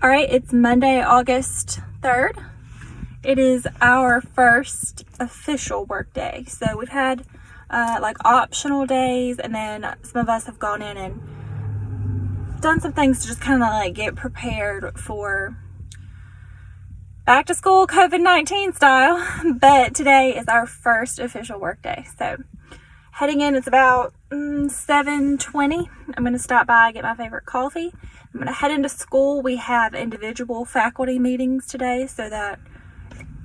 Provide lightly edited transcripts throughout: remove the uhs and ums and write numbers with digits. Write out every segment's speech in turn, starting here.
All right, it's Monday, August 3rd. It is our first official work day. So we've had like optional days, and then some of us have gone in and done some things to just kind of like get prepared for back to school COVID-19 style. But today is our first official work day. So heading in, it's about 7:20. I'm going to stop by, get my favorite coffee. I'm going to head into school. We have individual faculty meetings today, so that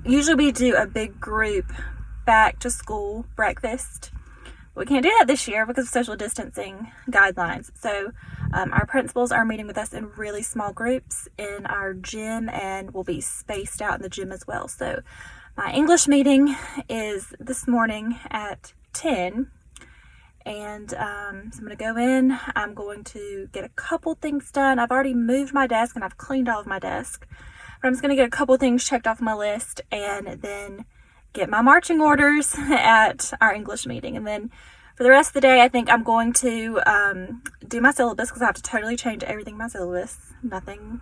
usually we do a big group back to school breakfast. We can't do that this year because of social distancing guidelines. So our principals are meeting with us in really small groups in our gym, and we'll be spaced out in the gym as well. So my English meeting is this morning at 10. And so I'm going to go in. I'm going to get a couple things done. I've already moved my desk and I've cleaned all of my desk. But I'm just going to get a couple things checked off my list and then get my marching orders at our English meeting. And then for the rest of the day, I think I'm going to do my syllabus because I have to totally change everything in my syllabus. Nothing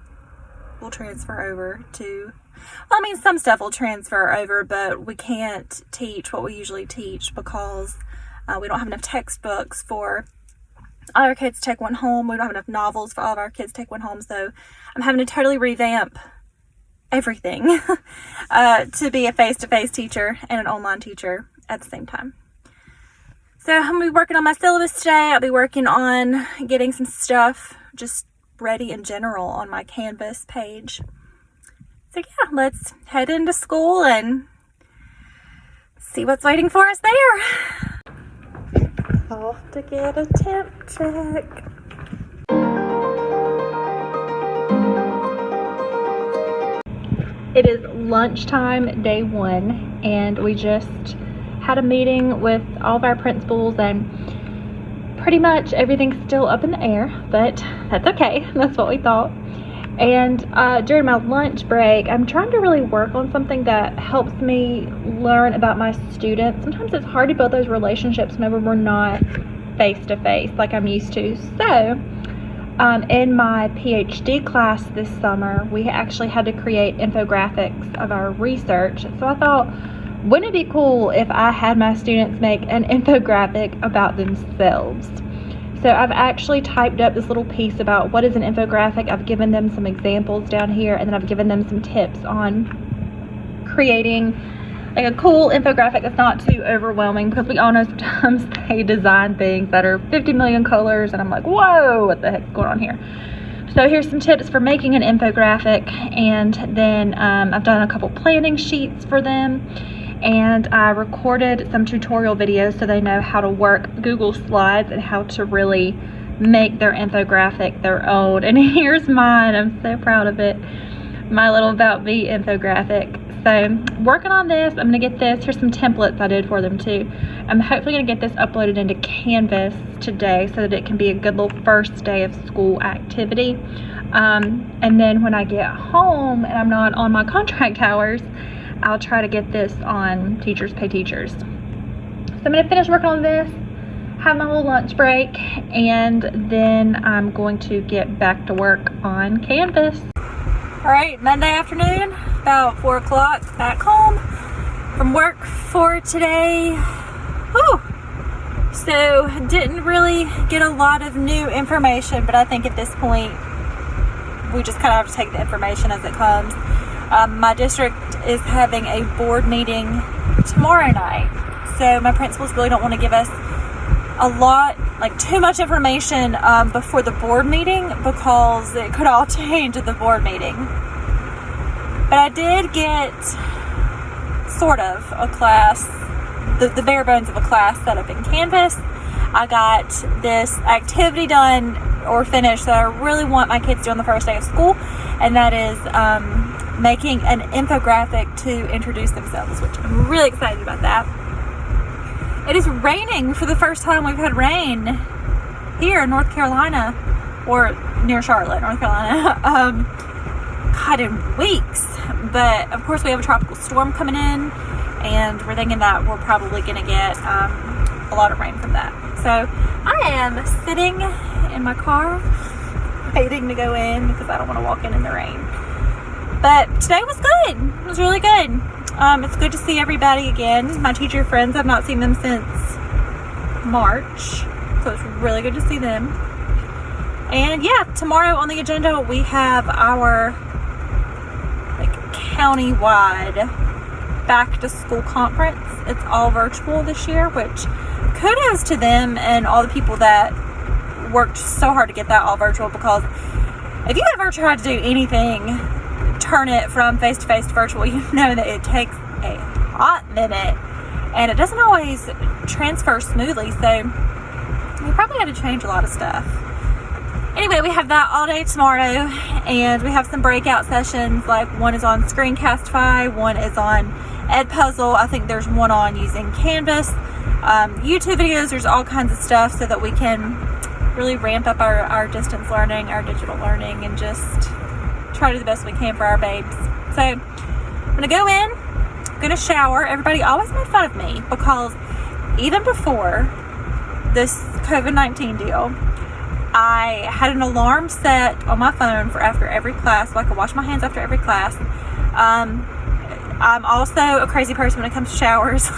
will transfer over to... Well, I mean, some stuff will transfer over, but we can't teach what we usually teach because... we don't have enough textbooks for all our kids to take one home. We don't have enough novels for all of our kids to take one home. So I'm having to totally revamp everything to be a face-to-face teacher and an online teacher at the same time. So I'm going to be working on my syllabus today. I'll be working on getting some stuff just ready in general on my Canvas page. So yeah, let's head into school and see what's waiting for us there. Off to get a temp check. It is lunchtime, day one, and we just had a meeting with all of our principals, and pretty much everything's still up in the air, but that's okay. That's what we thought. And during my lunch break, I'm trying to really work on something that helps me learn about my students. Sometimes it's hard to build those relationships whenever we're not face-to-face like I'm used to. So in my Ph.D. class this summer, we actually had to create infographics of our research. So I thought, wouldn't it be cool if I had my students make an infographic about themselves? So I've actually typed up this little piece about what is an infographic. I've given them some examples down here, and then I've given them some tips on creating like a cool infographic that's not too overwhelming, because we all know sometimes they design things that are 50 million colors and I'm like, whoa, what the heck's going on here? So here's some tips for making an infographic, and then I've done a couple planning sheets for them. And I recorded some tutorial videos so they know how to work Google Slides and how to really make their infographic their own. And here's mine. I'm so proud of it. My little About Me infographic. So working on this. I'm going to get this. Here's some templates I did for them too. I'm hopefully going to get this uploaded into Canvas today so that it can be a good little first day of school activity. And then when I get home and I'm not on my contract hours, I'll try to get this on Teachers Pay Teachers. So I'm going to finish working on this, have my little lunch break, and then I'm going to get back to work on Canvas. All right, Monday afternoon, about 4 o'clock, back home from work for today. Whew. So didn't really get a lot of new information, but I think at this point, we just kind of have to take the information as it comes. My district is having a board meeting tomorrow night, so my principals really don't want to give us a lot, like too much information before the board meeting, because it could all change at the board meeting. But I did get sort of a class, the bare bones of a class set up in Canvas. I got this activity done or finished that I really want my kids to do on the first day of school, and that is making an infographic to introduce themselves, which I'm really excited about that. It is raining for the first time we've had rain here in North Carolina, or near Charlotte, North Carolina, God, in weeks. But of course we have a tropical storm coming in, and we're thinking that we're probably going to get a lot of rain from that. So I am sitting in my car waiting to go in because I don't want to walk in the rain. But today was good. It was really good. It's good to see everybody again. My teacher friends, I've not seen them since March, so it's really good to see them. And yeah, tomorrow on the agenda we have our county-wide back to school conference. It's all virtual this year, which kudos to them and all the people that worked so hard to get that all virtual, because if you ever tried to do anything, turn it from face-to-face to virtual, you know that it takes a hot minute and it doesn't always transfer smoothly, so we probably had to change a lot of stuff. Anyway, we have that all day tomorrow, and we have some breakout sessions, like one is on Screencastify, one is on Edpuzzle, I think there's one on using Canvas, YouTube videos, there's all kinds of stuff so that we can really ramp up our distance learning, our digital learning, and just try to do the best we can for our babes. So I'm gonna go in, I'm gonna shower. Everybody always made fun of me because even before this COVID-19 deal, I had an alarm set on my phone for after every class, so I could wash my hands after every class. I'm also a crazy person when it comes to showers.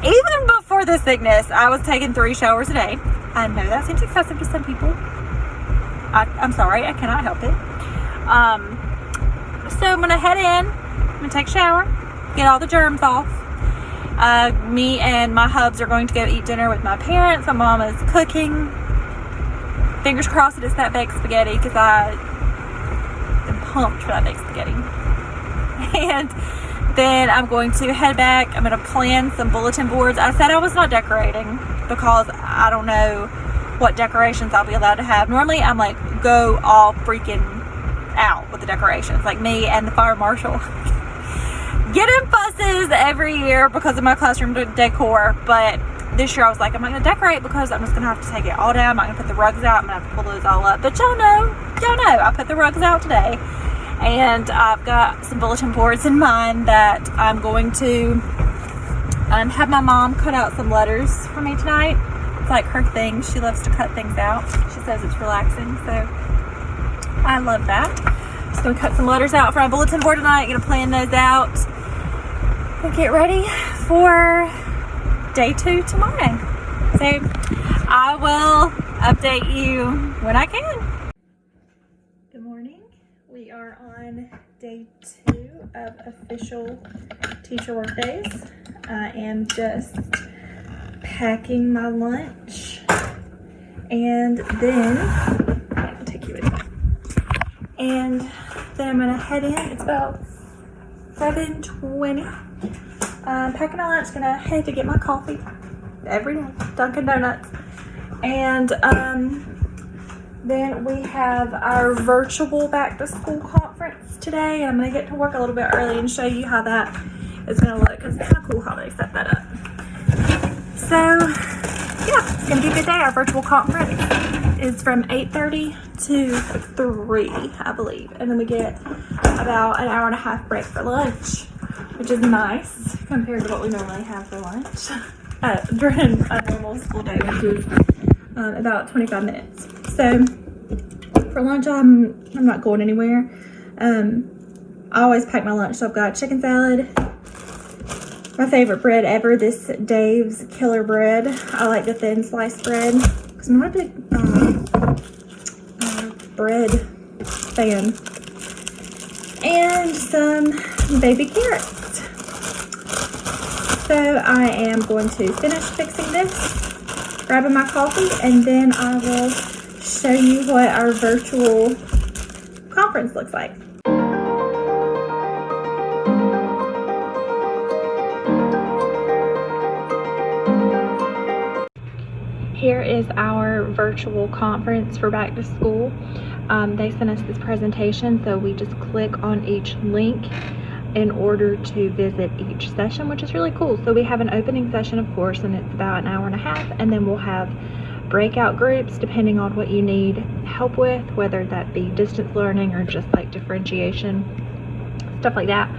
Even before the sickness, I was taking 3 showers a day. I know that seems excessive to some people. I'm sorry, I cannot help it. So I'm gonna head in, I'm gonna take a shower, get all the germs off. Me and my hubs are going to go eat dinner with my parents. My mom is cooking. Fingers crossed it's that baked spaghetti, because I am pumped for that baked spaghetti. And then I'm going to head back. I'm going to plan some bulletin boards. I said I was not decorating because I don't know what decorations I'll be allowed to have. Normally I'm like, go all freaking out with the decorations, like me and the fire marshal. Get in fusses every year because of my classroom decor, but this year I was like, I'm not going to decorate because I'm just going to have to take it all down. I'm not going to put the rugs out. I'm going to have to pull those all up. But y'all know, I put the rugs out today. And I've got some bulletin boards in mind that I'm going to have my mom cut out some letters for me tonight. It's like her thing. She loves to cut things out. She says it's relaxing, so I love that. Just going to cut some letters out for my bulletin board tonight. Going to plan those out and get ready for day 2 tomorrow. So I will update you when I can. Good morning. We are on day 2 of official teacher work days. I am just packing my lunch, and then I'll take you with me. And then I'm gonna head in. It's about 7:20. Packing my lunch, gonna head to get my coffee every day, Dunkin' Donuts. And then we have our virtual back to school conference today, and I'm gonna get to work a little bit early and show you how that is gonna look, because it's kind of cool how they set that up. So yeah, it's gonna be a good day. Our virtual conference is from 8:30 to 3, I believe, and then we get about an hour and a half break for lunch, which is nice compared to what we normally have for lunch during a normal school day, which is about 25 minutes. So for lunch, I'm not going anywhere. I always pack my lunch, so I've got chicken salad, my favorite bread ever, this Dave's Killer Bread. I like the thin sliced bread because I'm not a big bread fan. And some baby carrots. So I am going to finish fixing this, grabbing my coffee, and then I will show you what our virtual conference looks like. Here is our virtual conference for back to school. They sent us this presentation, so we just click on each link in order to visit each session, which is really cool. So we have an opening session, of course, and it's about an hour and a half, and then we'll have breakout groups depending on what you need help with, whether that be distance learning or just like differentiation, stuff like that.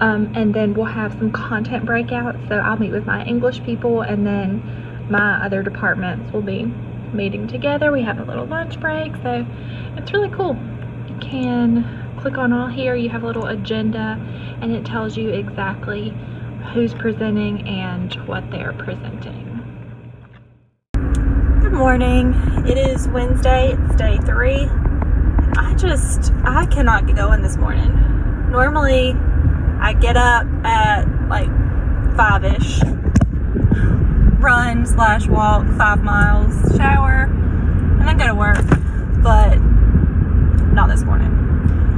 And then we'll have some content breakouts. So I'll meet with my English people, and then my other departments will be meeting together. We have a little lunch break, so it's really cool. You can click on all here. You have a little agenda, and it tells you exactly who's presenting and what they're presenting. Good morning. It is Wednesday. It's day 3. I cannot get going this morning. Normally, I get up at like 5-ish, run/walk 5 miles, shower, and then go to work, but not this morning.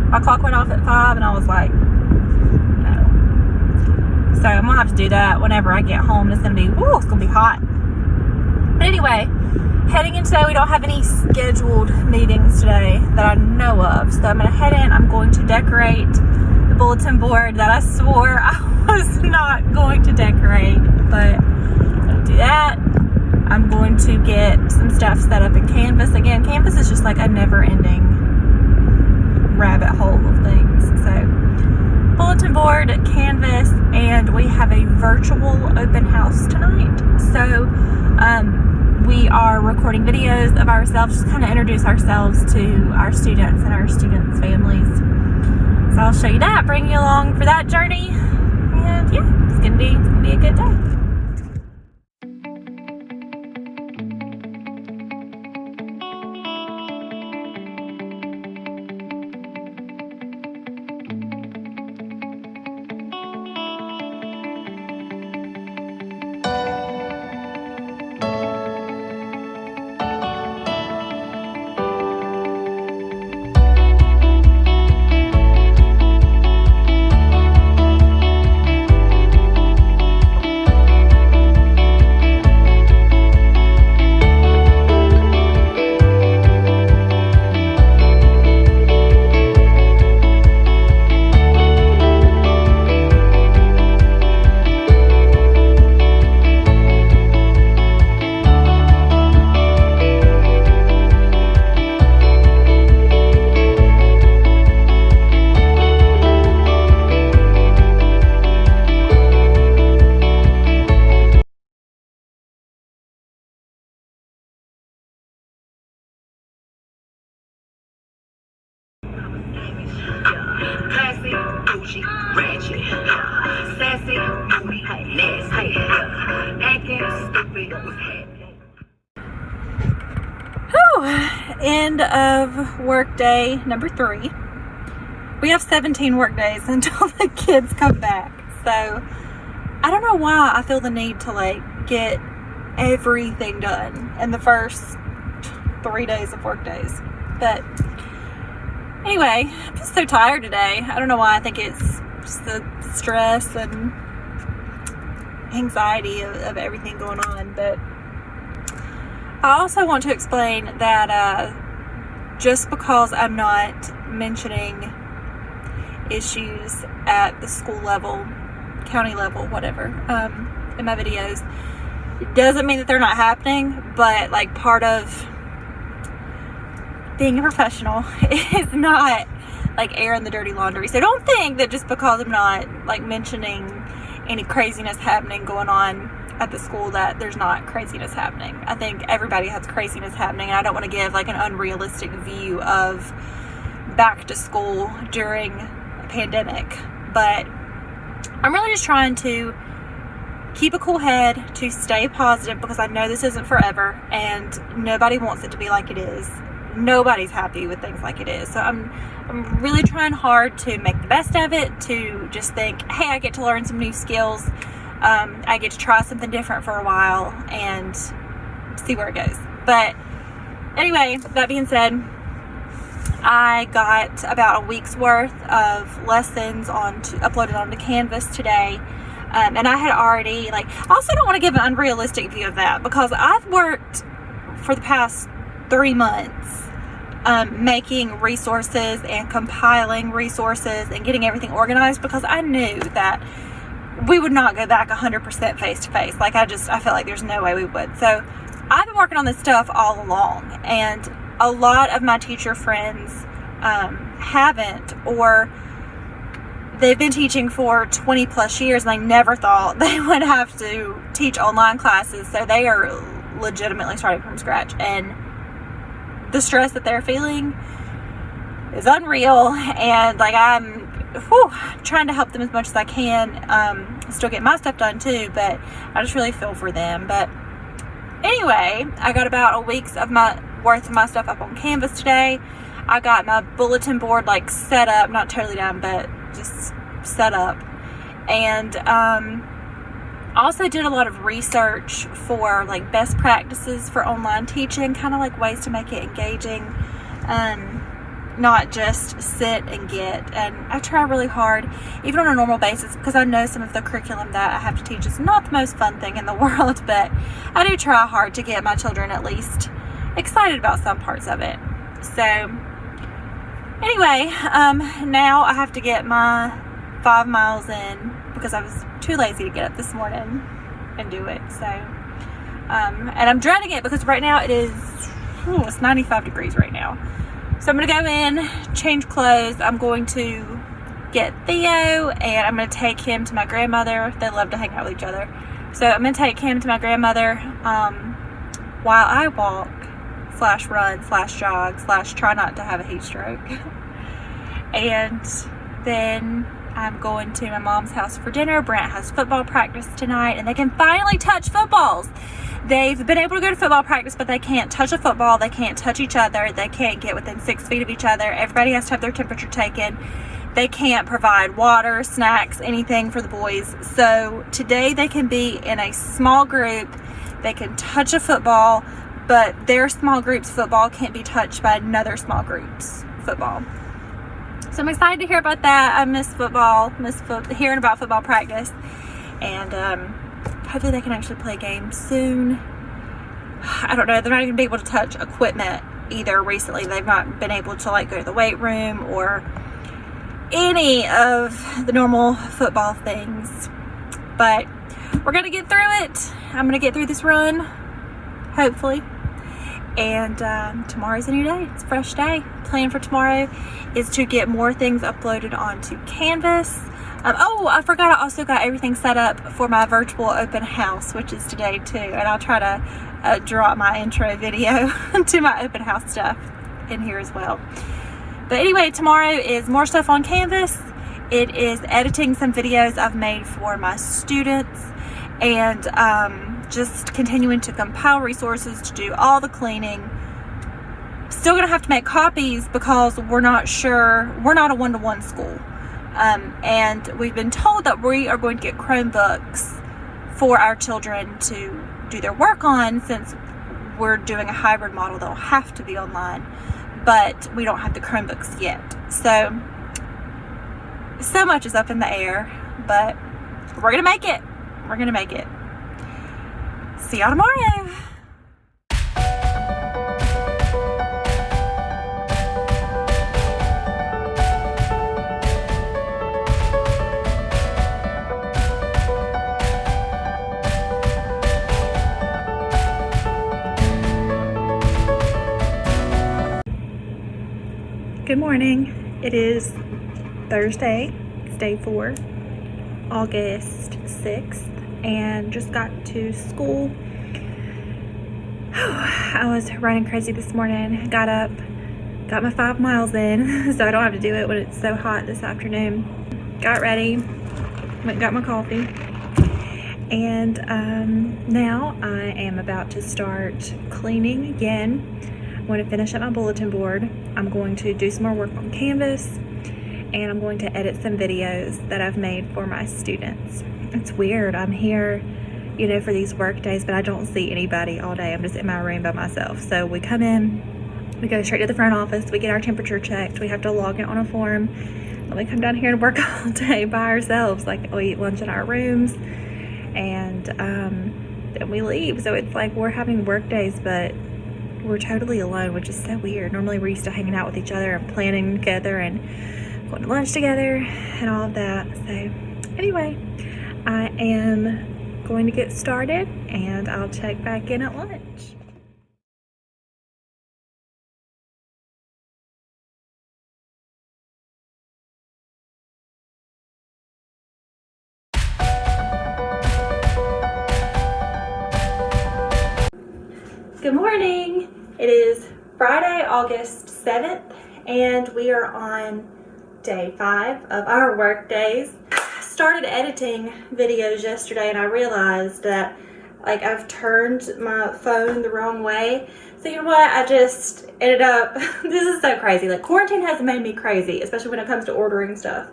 My clock went off at 5 and I was like, no. So I'm gonna have to do that whenever I get home. It's gonna be hot. But anyway, heading in today, we don't have any scheduled meetings today that I know of. So I'm gonna head in. I'm going to decorate the bulletin board that I swore I was not going to decorate, but I'm gonna do that. I'm going to get some stuff set up in Canvas. Again, Canvas is just like a never-ending rabbit hole of things. So bulletin board, Canvas, and we have a virtual open house tonight. So we are recording videos of ourselves, just kind of introduce ourselves to our students and our students' families. So I'll show you that, bring you along for that journey, and yeah, it's gonna be a good day. Classy, bougie, ratchet, sassy, moody, nasty, acting stupid. End of work day number 3. We have 17 work days until the kids come back. So I don't know why I feel the need to like get everything done in the first 3 days of work days. But anyway, I'm just so tired today. I don't know why. I think it's just the stress and anxiety of everything going on. But I also want to explain that just because I'm not mentioning issues at the school level, county level, whatever, in my videos, it doesn't mean that they're not happening. But like, part of being a professional is not like airing the dirty laundry. So don't think that just because I'm not like mentioning any craziness happening going on at the school that there's not craziness happening. I think everybody has craziness happening, and I don't want to give like an unrealistic view of back to school during a pandemic. But I'm really just trying to keep a cool head, to stay positive, because I know this isn't forever and nobody wants it to be like it is. Nobody's happy with things like it is. So I'm really trying hard to make the best of it, to just think, hey, I get to learn some new skills. I get to try something different for a while and see where it goes. But anyway, that being said, I got about a week's worth of lessons uploaded onto Canvas today. And I had already, I also don't want to give an unrealistic view of that, because I've worked for the past 3 months making resources and compiling resources and getting everything organized, because I knew that we would not go back 100% face-to-face. I felt like there's no way we would. So I've been working on this stuff all along, and a lot of my teacher friends haven't, or they've been teaching for 20 plus years and they never thought they would have to teach online classes. So they are legitimately starting from scratch, and the stress that they're feeling is unreal. And like, I'm trying to help them as much as I can, still get my stuff done too, but I just really feel for them. But anyway, I got about a week's worth of my stuff up on Canvas today. I got my bulletin board like set up, not totally done, but just set up. And also did a lot of research for like best practices for online teaching, kind of like ways to make it engaging, not just sit and get. And I try really hard, even on a normal basis, because I know some of the curriculum that I have to teach is not the most fun thing in the world, but I do try hard to get my children at least excited about some parts of it. So anyway, now I have to get my 5 miles in because I was too lazy to get up this morning and do it. So and I'm dreading it because right now it's 95 degrees right now. So I'm going to go in, change clothes. I'm going to get Theo, and I'm going to take him to my grandmother. They love to hang out with each other. So I'm going to take him to my grandmother while I walk / run / jog / try not to have a heat stroke. And then I'm going to my mom's house for dinner. Brant has football practice tonight, and they can finally touch footballs. They've been able to go to football practice, but they can't touch a football. They can't touch each other. They can't get within 6 feet of each other. Everybody has to have their temperature taken. They can't provide water, snacks, anything for the boys. So today they can be in a small group. They can touch a football, but their small group's football can't be touched by another small group's football. So I'm excited to hear about that. I miss football, hearing about football practice. And hopefully they can actually play games soon. I don't know. They're not even be able to touch equipment either recently. They've not been able to like go to the weight room or any of the normal football things. But we're going to get through it. I'm going to get through this run, hopefully. And tomorrow's a new day. It's a fresh day. Plan for tomorrow is to get more things uploaded onto Canvas. I forgot I also got everything set up for my virtual open house, which is today too. And I'll try to drop my intro video to my open house stuff in here as well. But anyway, tomorrow is more stuff on Canvas. It is editing some videos I've made for my students, and just continuing to compile resources to do all the cleaning. Still gonna have to make copies because we're not a one-to-one school. And we've been told that we are going to get Chromebooks for our children to do their work on, since we're doing a hybrid model. They'll have to be online, but we don't have the Chromebooks yet. So much is up in the air, but we're gonna make it. We're gonna make it. See y'all tomorrow. Good morning. It is Thursday. It's day 4, August 6th, and just got to school. I was running crazy this morning. Got up, got my 5 miles in, so I don't have to do it when it's so hot this afternoon. Got ready, went and got my coffee, and now I am about to start cleaning again. I'm going to finish up my bulletin board. I'm going to do some more work on Canvas, and I'm going to edit some videos that I've made for my students. It's weird. I'm here, for these work days, but I don't see anybody all day. I'm just in my room by myself. So we come in, we go straight to the front office, we get our temperature checked, we have to log in on a form, and we come down here and work all day by ourselves. Like, we eat lunch in our rooms, and then we leave. So it's like we're having work days, but we're totally alone, which is so weird. Normally we're used to hanging out with each other and planning together and going to lunch together and all of that. So anyway, I am going to get started, and I'll check back in at lunch. Good morning. It is Friday, August 7th, and we are on day 5 of our work days. I started editing videos yesterday and I realized that I've turned my phone the wrong way. So you know what? I just ended up, this is so crazy. Quarantine has made me crazy, especially when it comes to ordering stuff.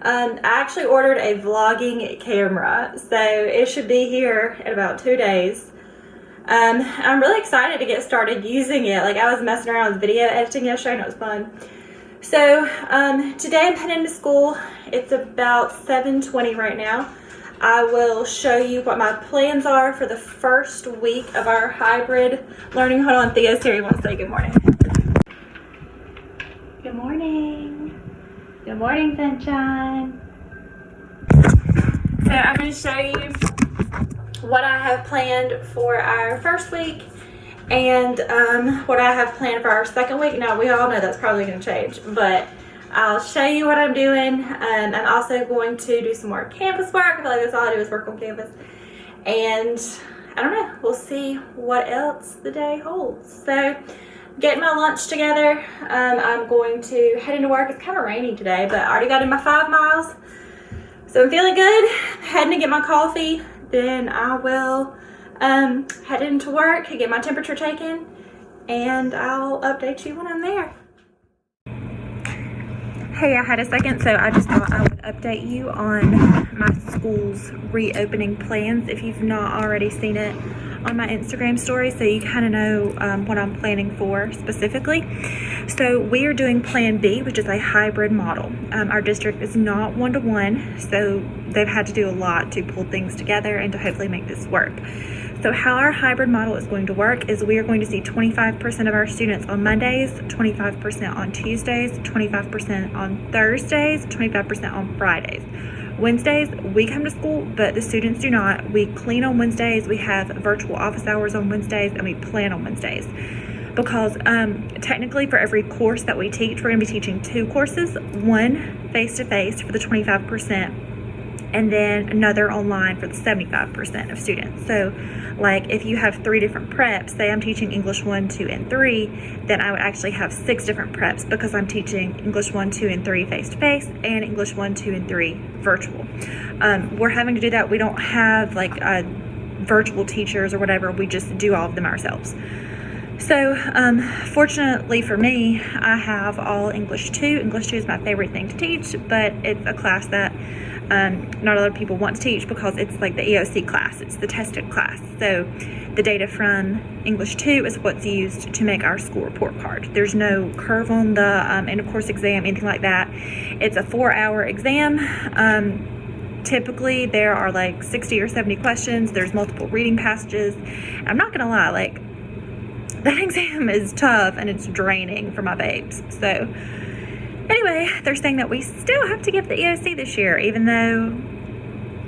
I actually ordered a vlogging camera, so it should be here in about 2 days. I'm really excited to get started using it. I was messing around with video editing yesterday and it was fun. So today I'm heading to school. It's about 7:20 right now. I will show you what my plans are for the first week of our hybrid learning. Hold on, Theo's here. He wants to say good morning. Good morning. Good morning, sunshine. So I'm going to show you what I have planned for our first week and what I have planned for our second week. Now, we all know that's probably going to change, but I'll show you what I'm doing. I'm also going to do some more Canvas work. I feel like that's all I do is work on Canvas. And I don't know, we'll see what else the day holds. So, getting my lunch together. I'm going to head into work. It's kind of rainy today, but I already got in my 5 miles. So I'm feeling good. Heading to get my coffee. Then I will head into work, get my temperature taken, and I'll update you when I'm there. Hey, I had a second, so I just thought I would update you on my school's reopening plans if you've not already seen it on my Instagram story, so you kind of know what I'm planning for specifically. So we are doing Plan B, which is a hybrid model. Our district is not one-to-one, so they've had to do a lot to pull things together and to hopefully make this work. So how our hybrid model is going to work is we are going to see 25% of our students on Mondays, 25% on Tuesdays, 25% on Thursdays, 25% on Fridays. Wednesdays, we come to school, but the students do not. We clean on Wednesdays, we have virtual office hours on Wednesdays, and we plan on Wednesdays. Because technically for every course that we teach, we're going to be teaching 2 courses, one face-to-face for the 25%, and then another online for the 75% of students. So if you have 3 different preps, say I'm teaching English 1, 2, and 3, then I would actually have 6 different preps because I'm teaching English 1, 2, and 3 face-to-face and English 1, 2, and 3 virtual. We're having to do that. We don't have virtual teachers or whatever. We just do all of them ourselves. So fortunately for me, I have all English 2. English 2 is my favorite thing to teach, but it's a class that not a lot of people want to teach because it's the EOC class. It's the tested class. So the data from English 2 is what's used to make our school report card. There's no curve on the end of course exam, anything like that. It's a 4-hour exam. Typically there are 60 or 70 questions. There's multiple reading passages. I'm not gonna lie, that exam is tough and it's draining for my babes. So anyway, they're saying that we still have to give the EOC this year, even though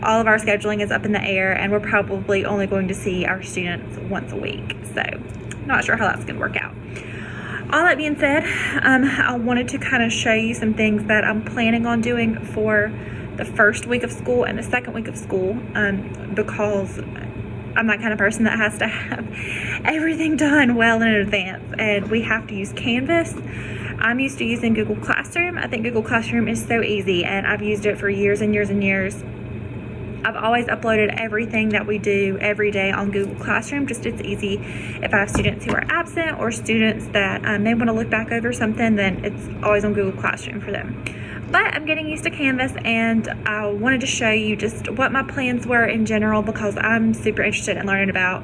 all of our scheduling is up in the air and we're probably only going to see our students once a week. So not sure how that's going to work out. All that being said, I wanted to kind of show you some things that I'm planning on doing for the first week of school and the second week of school, because I'm that kind of person that has to have everything done well in advance, and we have to use Canvas. I'm used to using Google Classroom. I think Google Classroom is so easy, and I've used it for years and years and years. I've always uploaded everything that we do every day on Google Classroom. Just it's easy. If I have students who are absent or students that may want to look back over something, then it's always on Google Classroom for them. But I'm getting used to Canvas, and I wanted to show you just what my plans were in general because I'm super interested in learning about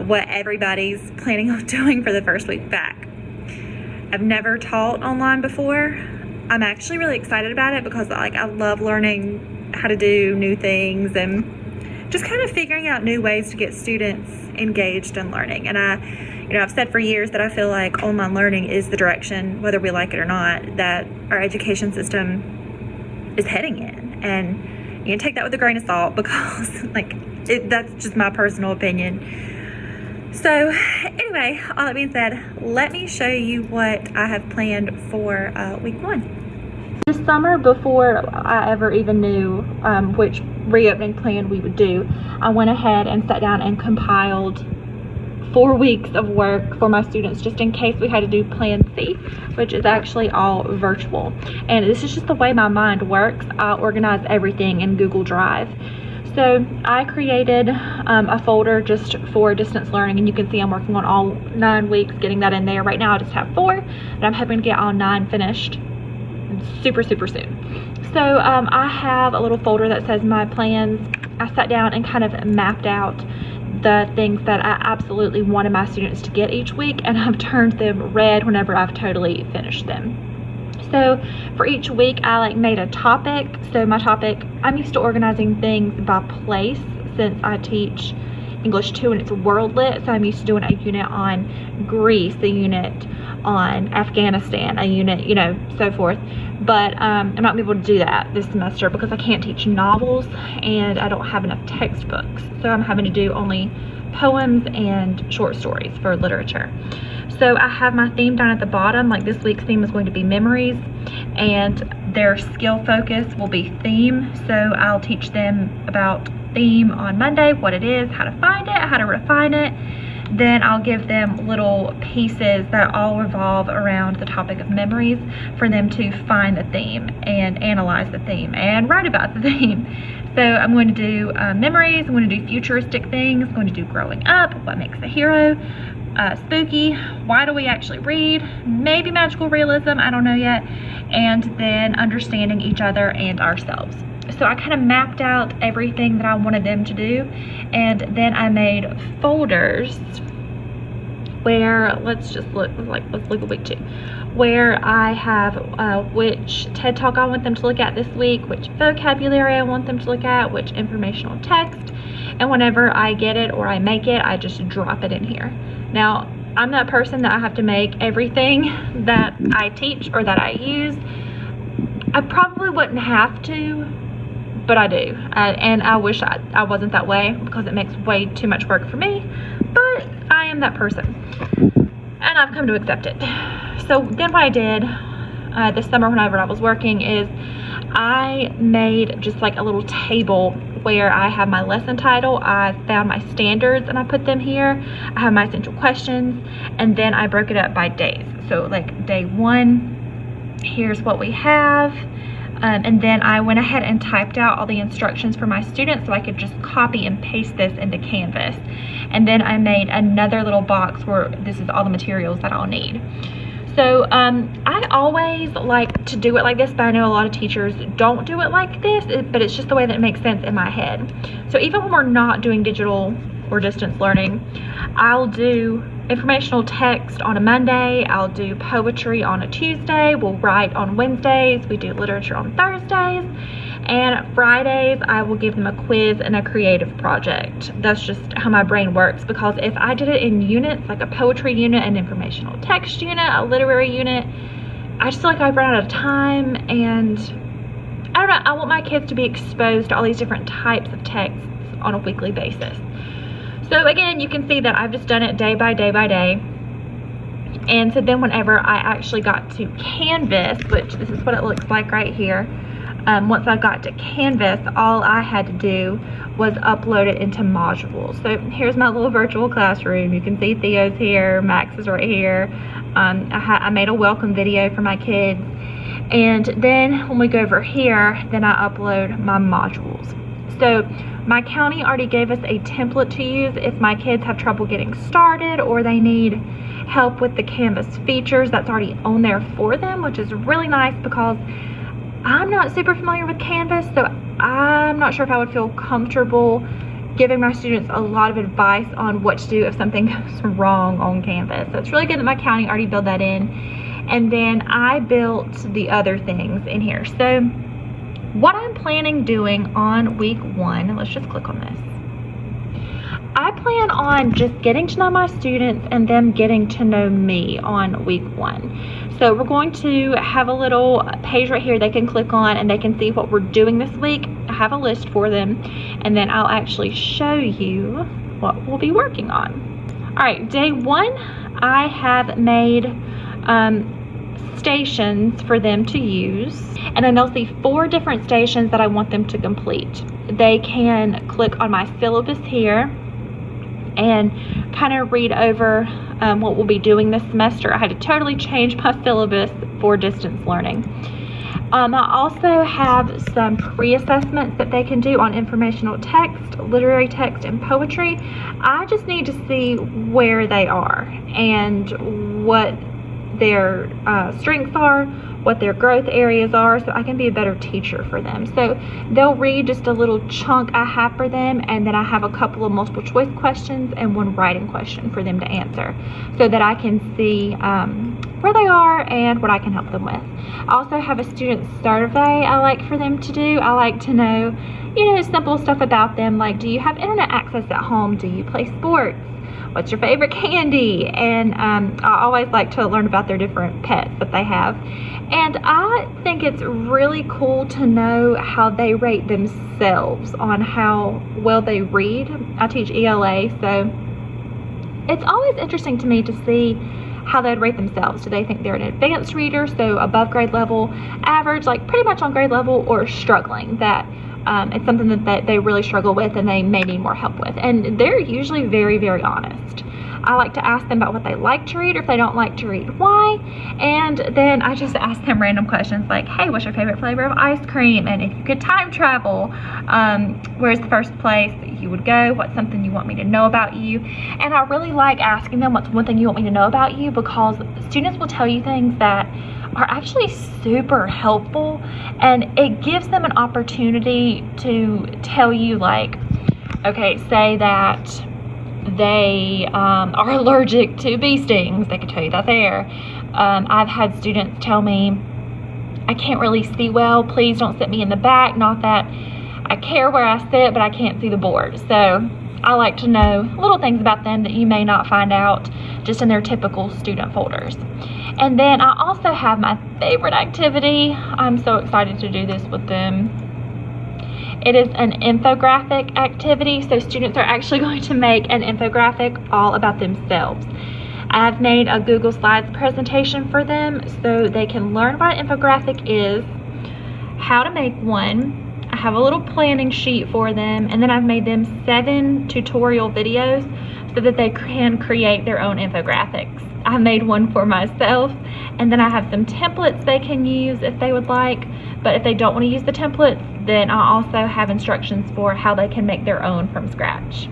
what everybody's planning on doing for the first week back. I've never taught online before. I'm actually really excited about it because I love learning how to do new things and just kind of figuring out new ways to get students engaged in learning. And I've said for years that I feel like online learning is the direction, whether we like it or not, that our education system is heading in. And you can take that with a grain of salt because that's just my personal opinion. So anyway, all that being said, let me show you what I have planned for week 1. This summer, before I ever even knew which reopening plan we would do, I went ahead and sat down and compiled 4 weeks of work for my students just in case we had to do Plan C, which is actually all virtual. And this is just the way my mind works. I organize everything in Google Drive. So I created a folder just for distance learning, and you can see I'm working on all 9 weeks, getting that in there. Right now I just have 4, and I'm hoping to get all 9 finished super soon. So I have a little folder that says my plans. I sat down and kind of mapped out the things that I absolutely wanted my students to get each week, and I've turned them red whenever I've totally finished them. So for each week I made a topic. So my topic, I'm used to organizing things by place since I teach English 2 and it's World Lit. So I'm used to doing a unit on Greece, a unit on Afghanistan, a unit, you know, so forth. But I'm not able to do that this semester because I can't teach novels and I don't have enough textbooks. So I'm having to do only poems and short stories for literature. So I have my theme down at the bottom. Like this week's theme is going to be memories, and their skill focus will be theme. So I'll teach them about theme on Monday, what it is, how to find it, how to refine it. Then I'll give them little pieces that all revolve around the topic of memories for them to find the theme and analyze the theme and write about the theme. So I'm going to do memories, I'm going to do futuristic things, I'm going to do growing up, what makes a hero, spooky, why do we actually read, maybe magical realism, I don't know yet, and then understanding each other and ourselves. So I kind of mapped out everything that I wanted them to do, and then I made folders where, let's look at week 2, where I have which TED Talk I want them to look at this week, which vocabulary I want them to look at, which informational text, and whenever I get it or I make it, I just drop it in here. Now, I'm that person that I have to make everything that I teach or that I use. I probably wouldn't have to, but I do. And I wish I wasn't that way because it makes way too much work for me, but I am that person. And I've come to accept it. So then what I did this summer whenever I was working is I made just like a little table where I have my lesson title, I found my standards and I put them here, I have my essential questions, and then I broke it up by days. So like day 1, here's what we have, and then I went ahead and typed out all the instructions for my students so I could just copy and paste this into Canvas. And then I made another little box where this is all the materials that I'll need. So I always like to do it like this, but I know a lot of teachers don't do it like this, but it's just the way that it makes sense in my head. So even when we're not doing digital or distance learning, I'll do informational text on a Monday, I'll do poetry on a Tuesday, we'll write on Wednesdays, we do literature on Thursdays, and Fridays I will give them a quiz and a creative project. That's just how my brain works, because if I did it in units, like a poetry unit, an informational text unit, a literary unit, I just feel like I've run out of time, and I don't know, I want my kids to be exposed to all these different types of texts on a weekly basis. So again, you can see that I've just done it day by day by day. And so then whenever I actually got to Canvas, which this is what it looks like right here, once I got to Canvas, all I had to do was upload it into modules. So here's my little virtual classroom. You can see Theo's here, Max is right here. I made a welcome video for my kids. And then when we go over here, then I upload my modules. So my county already gave us a template to use if my kids have trouble getting started or they need help with the Canvas features. That's already on there for them, which is really nice because I'm not super familiar with Canvas, so I'm not sure if I would feel comfortable giving my students a lot of advice on what to do if something goes wrong on Canvas. So it's really good that my county already built that in. And then I built the other things in here. So what I'm planning doing on week 1, let's just click on this. I plan on just getting to know my students and them getting to know me on week 1. So we're going to have a little page right here they can click on and they can see what we're doing this week. I have a list for them, and then I'll actually show you what we'll be working on. All right, day 1, I have made stations for them to use, and then they'll see 4 different stations that I want them to complete. They can click on my syllabus here, and kind of read over what we'll be doing this semester. I had to totally change my syllabus for distance learning. I also have some pre-assessments that they can do on informational text, literary text, and poetry. I just need to see where they are and what their strengths are, what their growth areas are, so I can be a better teacher for them. So they'll read just a little chunk I have for them, and then I have a couple of multiple choice questions and one writing question for them to answer, so that I can see where they are and what I can help them with. I also have a student survey I like for them to do. I like to know, simple stuff about them, like, do you have internet access at home? Do you play sports? What's your favorite candy? And I always like to learn about their different pets that they have. And I think it's really cool to know how they rate themselves on how well they read. I teach ELA, so it's always interesting to me to see how they'd rate themselves. Do they think they're an advanced reader, so above grade level, average, like pretty much on grade level, or struggling, that it's something that they really struggle with and they may need more help with? And they're usually very, very honest. I like to ask them about what they like to read, or if they don't like to read, why. And then I just ask them random questions like, hey, what's your favorite flavor of ice cream? And if you could time travel, where's the first place that you would go? What's something you want me to know about you? And I really like asking them, what's one thing you want me to know about you? Because students will tell you things that are actually super helpful, and it gives them an opportunity to tell you, like, okay, say that they are allergic to bee stings. They could tell you that there. I've had students tell me, I can't really see well, please don't sit me in the back. Not that I care where I sit, but I can't see the board. So I like to know little things about them that you may not find out just in their typical student folders. And then I also have my favorite activity. I'm so excited to do this with them. It is an infographic activity, so students are actually going to make an infographic all about themselves. I've made a Google Slides presentation for them so they can learn what an infographic is, how to make one. I have a little planning sheet for them, and then I've made them 7 tutorial videos so that they can create their own infographics. I made one for myself, and then I have some templates they can use if they would like, but if they don't want to use the templates, then I also have instructions for how they can make their own from scratch.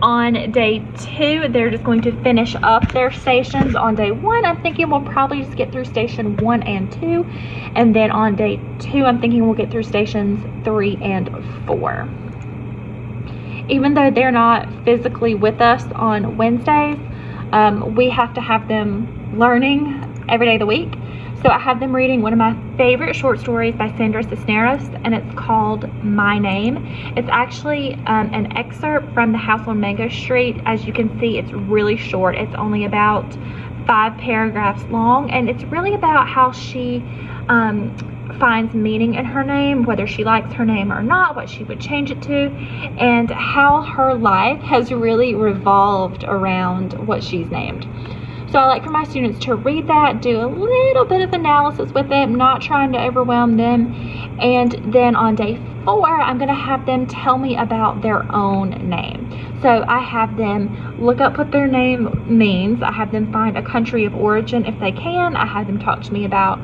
On day 2, they're just going to finish up their stations. On day 1, I'm thinking we'll probably just get through station 1 and 2, and then on day 2, I'm thinking we'll get through stations 3 and 4. Even though they're not physically with us on Wednesdays, we have to have them learning every day of the week. So I have them reading one of my favorite short stories by Sandra Cisneros, and it's called My Name. It's actually an excerpt from The House on Mango Street. As you can see, it's really short. It's only about 5 paragraphs long, and it's really about how she finds meaning in her name, whether she likes her name or not, what she would change it to, and how her life has really revolved around what she's named. So I like for my students to read that, do a little bit of analysis with it, not trying to overwhelm them. And then on day 4, I'm going to have them tell me about their own name. So I have them look up what their name means. I have them find a country of origin if they can. I have them talk to me about,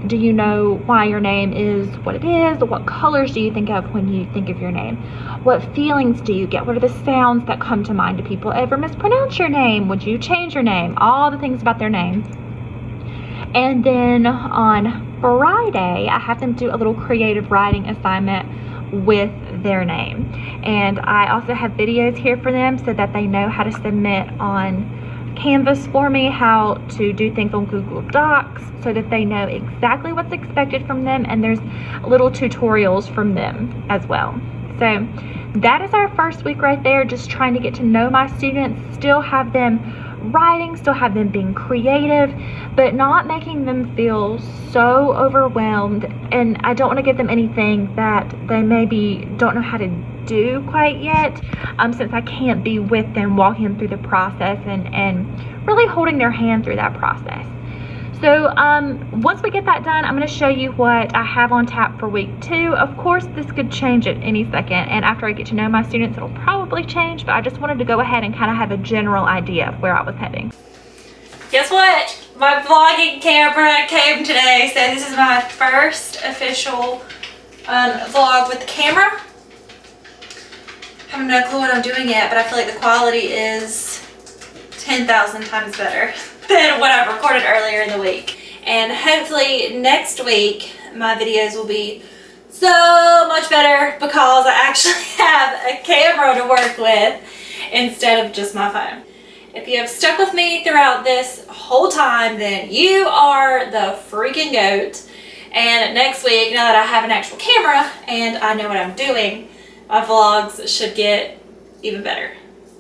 do you know why your name is what it is? What colors do you think of when you think of your name? What feelings do you get? What are the sounds that come to mind? Do people ever mispronounce your name? Would you change your name? All the things about their name. And then on Friday, I have them do a little creative writing assignment with their name. And I also have videos here for them so that they know how to submit on Canvas for me, how to do things on Google Docs, so that they know exactly what's expected from them, and there's little tutorials from them as well. So that is our first week right there, just trying to get to know my students, still have them writing, still have them being creative, but not making them feel so overwhelmed. And I don't want to give them anything that they maybe don't know how to do quite yet, since I can't be with them, walking them through the process and really holding their hand through that process. So once we get that done, I'm going to show you what I have on tap for week 2. Of course, this could change at any second, and after I get to know my students, it'll probably change, but I just wanted to go ahead and kind of have a general idea of where I was heading. Guess what? My vlogging camera came today, so this is my first official vlog with the camera. I have no clue what I'm doing yet, but I feel like the quality is 10,000 times better than what I recorded earlier in the week. And hopefully next week my videos will be so much better because I actually have a camera to work with instead of just my phone. If you have stuck with me throughout this whole time, then you are the freaking goat. And next week, now that I have an actual camera and I know what I'm doing, my vlogs should get even better.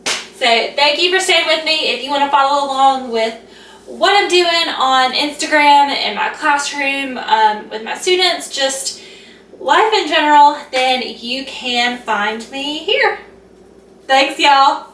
So thank you for staying with me. If you want to follow along with what I'm doing on Instagram, in my classroom, with my students, just life in general, then you can find me here. Thanks, y'all.